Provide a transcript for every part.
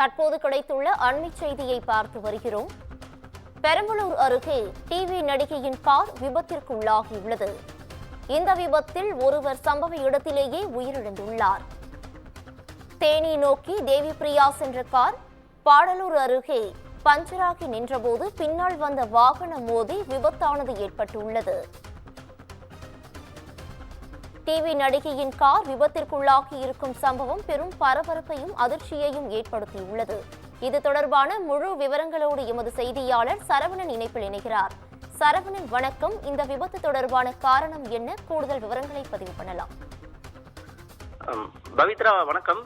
தற்போது கிடைத்துள்ள அண்மை செய்தியை பார்த்து வருகிறோம். பெரம்பலூர் அருகே டிவி நடிகையின் கார் விபத்திற்குள்ளாகியுள்ளது. இந்த விபத்தில் ஒருவர் சம்பவ இடத்திலேயே உயிரிழந்துள்ளார். தேனி நோக்கி தேவிப்பிரியா சென்ற கார் பாடலூர் அருகே பஞ்சராகி நின்றபோது பின்னால் வந்த வாகனம் மோதி விபத்தானது ஏற்பட்டுள்ளது. டிவி நடிகையின் கார் விபத்திற்குள்ளாகி இருக்கும் சம்பவம் பெரும் பரபரப்பையும் அதிர்ச்சியையும் ஏற்படுத்தியுள்ளது. இது தொடர்பான முழு விவரங்களோடு எமது செய்தியாளர் சரவணன் இணைப்பில் இணைகிறார். சரவணன், வணக்கம். இந்த விபத்து தொடர்பான காரணம் என்ன? கூடுதல் விவரங்களை பதிவு பண்ணலாம். பவித்ரா, வணக்கம்.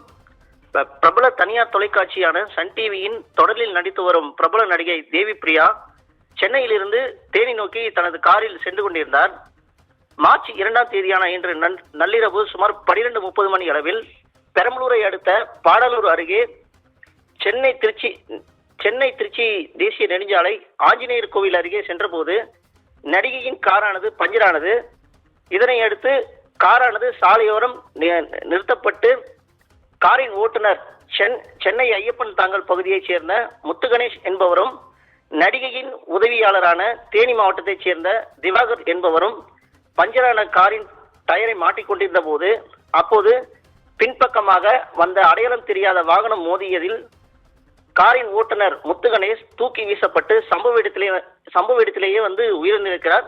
பிரபல தனியார் தொலைக்காட்சியான சன் டிவியின் தொடரில் நடித்து வரும் பிரபல நடிகை தேவிப்பிரியா சென்னையிலிருந்து தேனி நோக்கி தனது காரில் சென்று கொண்டிருந்தார். மார்ச் 2ஆம் தேதியான இன்று நள்ளிரவு சுமார் 12:30 மணி அளவில் பெரம்பலூரை அடுத்த பாடலூர் அருகே சென்னை திருச்சி தேசிய நெடுஞ்சாலை ஆஞ்சநேயர் கோவில் அருகே சென்றபோது நடிகையின் காரானது பஞ்சரானது. இதனை அடுத்து காரானது சாலையோரம் நிறுத்தப்பட்டு காரின் ஓட்டுநர் சென்னை ஐயப்பன் தாங்கல் பகுதியைச் சேர்ந்த முத்துகணேஷ் என்பவரும் நடிகையின் உதவியாளரான தேனி மாவட்டத்தைச் சேர்ந்த திவாகர் என்பவரும் பஞ்சரான காரின் டயரை மாட்டிக்கொண்டிருந்த போது அப்போது பின்பக்கமாக வந்த அடையாளம் தெரியாத வாகனம் மோதியதில் காரின் ஓட்டுநர் முத்துகணேஷ் தூக்கி வீசப்பட்டு சம்பவ இடத்திலேயே உயிரிழந்திருக்கிறார்.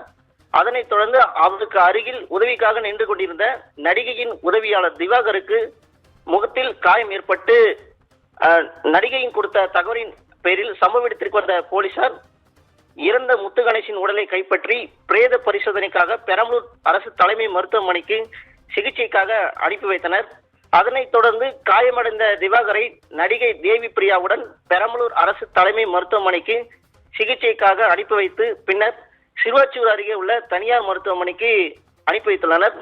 அதனைத் தொடர்ந்து அவருக்கு அருகில் உதவிக்காக நின்று கொண்டிருந்த நடிகையின் உதவியாளர் திவாகருக்கு முகத்தில் காயம் ஏற்பட்டு நடிகையின் கொடுத்த தகவலின் பேரில் சம்பவ இடத்திற்கு வந்த போலீசார் இறந்த முத்துகணேஷின் உடலை கைப்பற்றி பிரேத பரிசோதனைக்காக பெரம்பலூர் அரசு தலைமை மருத்துவமனைக்கு சிகிச்சைக்காக அனுப்பி வைத்தனர். அதனைத் தொடர்ந்து காயமடைந்த திவாகரை நடிகை தேவிப்பிரியாவுடன் பெரம்பலூர் அரசு தலைமை மருத்துவமனைக்கு சிகிச்சைக்காக அனுப்பி வைத்து பின்னர் சிறுவாச்சூர் அருகே உள்ள தனியார் மருத்துவமனைக்கு அனுப்பி வைத்துள்ளனர்.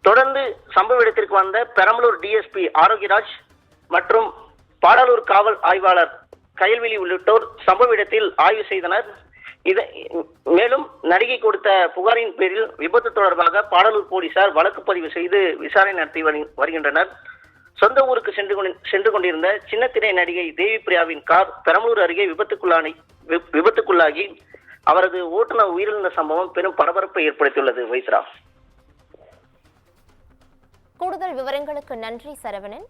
தொடர்ந்து சம்பவ இடத்திற்கு வந்த பெரம்பலூர் டிஎஸ்பி ஆரோக்கியராஜ் மற்றும் பாடலூர் காவல் ஆய்வாளர் கயல்விழி உள்ளிட்டோர் சம்பவ இடத்தில் ஆய்வு செய்தனர். மேலும் நடிகை கொடுத்த புகாரின் பேரில் விபத்து தொடர்பாக பாடலூர் போலீசார் வழக்கு பதிவு செய்து விசாரணை நடத்தி வருகின்றனர். சொந்த ஊருக்கு சென்று கொண்டிருந்த சின்னத்திரை நடிகை தேவிப்பிரியாவின் கார் பெரம்பலூர் அருகே விபத்துக்குள்ளாகி அவரது ஓட்டுநர் உயிரிழந்த சம்பவம் பெரும் பரபரப்பை ஏற்படுத்தியுள்ளது. வைத்ரா, கூடுதல் விவரங்களுக்கு நன்றி சரவணன்.